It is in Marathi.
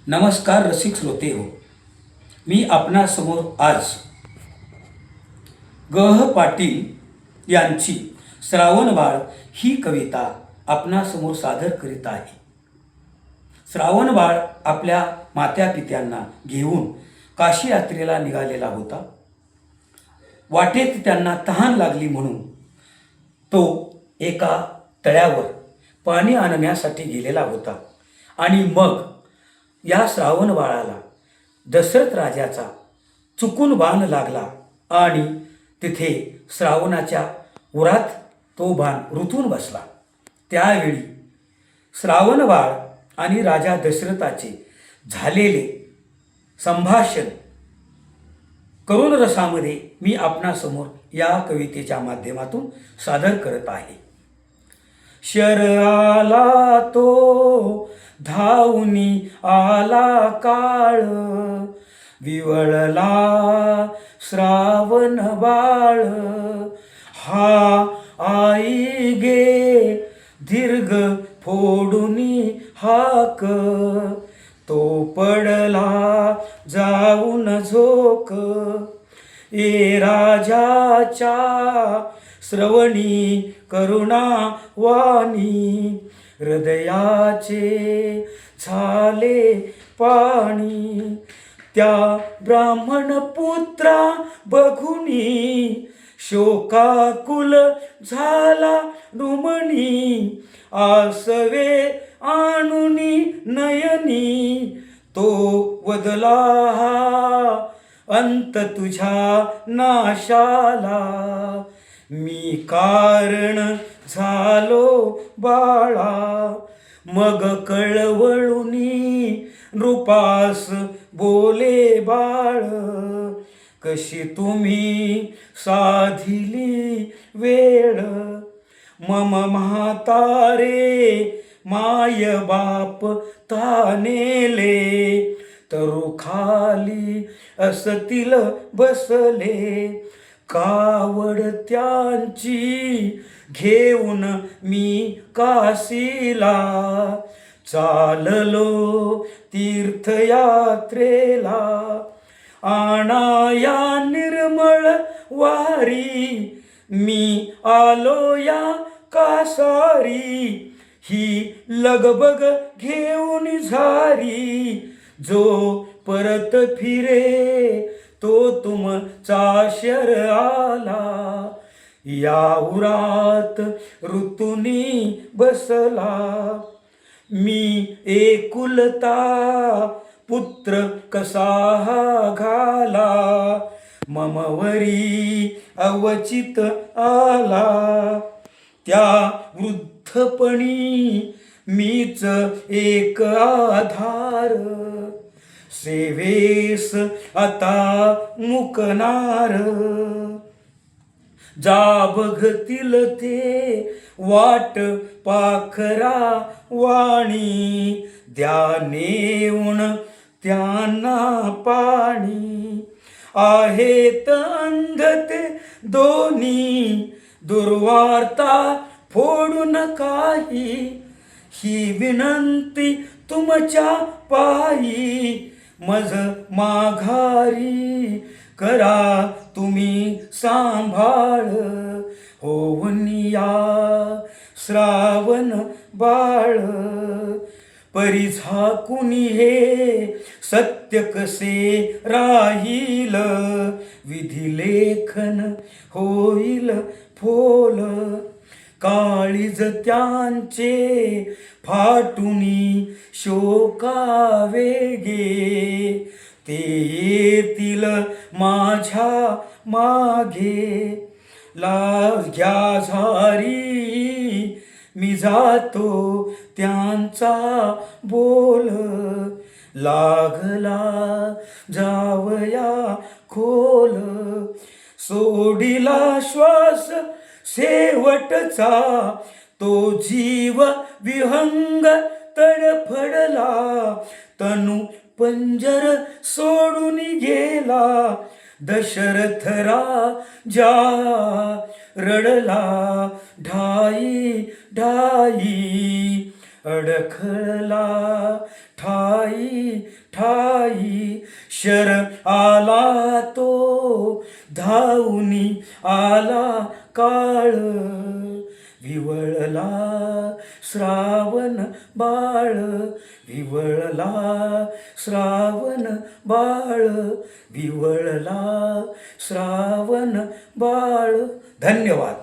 नमस्कार रसिक श्रोते हो. मी आपणासमोर आज गह पाटील यांची श्रावणबाळ ही कविता आपणासमोर सादर करीत आहे. श्रावणबाळ आपल्या मात्या पित्यांना घेऊन काशी यात्रेला निघालेला होता. वाटेत त्यांना तहान लागली म्हणून तो एका तळ्यावर पाणी आणण्यासाठी गेलेला होता. आणि मग या श्रावणबाळाला दशरथ राजाचा चुकून बाण लागला आणि तिथे श्रावणाच्या उरात तो बाण रुतून बसला. त्यावेळी श्रावणबाळ आणि राजा दशरथाचे झालेले संभाषण करुण रसामध्ये मी आपणासमोर या कवितेच्या माध्यमातून सादर करत आहे. शर आला तो धावूनी आला काळ, विवळला श्रावण बाळ. हा आई गे दीर्घ फोडूनी हाक, तो पडला जाऊन झोक. ए राजाच्या श्रवणी करुणा वाणी, हृदयाचे झाले पाणी. त्या ब्राह्मण पुत्रा बघुनी, शोकाकुल झाला रुमणी. आसवे आणुनी नयनी, तो वदला हा अंत तुझ्या नाशाला. मी कारण झालो बाळा, मग कळवळुनी नृपास बोले बाळ. कशी तुम्ही साधिली वेळ, मम म्हातारे माय बाप तानेले. तरुखाली असतील बसले, कावड त्यांची घेऊन मी काशीला. चाललो तीर्थयात्रेला, आणाया निर्मळ वारी. मी आलो या कासारी, ही लगबग घेऊन झारी. जो परत फिरे तो तुमचा शर आला. या उरात ऋतुनी बसला. मी एकुलता पुत्र कसा घाला, ममवरी अवचित आला. त्या वृद्धपणी मीच एक आधार, सेवेस आता मुकणार. जा बघतील ते वाट पाखरा वाणी, द्या नेऊन त्यांना पाणी. आहेत अंध ते दोन्ही, दुर्वार्ता फोडून काही. ही विनंती तुमच्या पायी, मज माघारी करा तुम्ही सांभाळ. होऊन या श्रावण बाळ, परी झाकुनी हे सत्य कसे राहील. विधिलेखन होईल फोल, काळीज त्यांचे फाटुनी शोका वेगे. ते येतील माझ्या मागे, घ्या झारी मी जातो त्यांचा बोल. लागला जावया खोल, सोडिला श्वास शेवटचा. तो जीव विहंग तडफडला, तनु पंजर सोडून गेला. दशरथ राजा रडला ढाई ढाई, अडखळला ठाई ठाई शर आला तो धावूनी आला काळ विवळला श्रावण बाळ विवळला श्रावण बाळ विवळला श्रावण बाळ. धन्यवाद.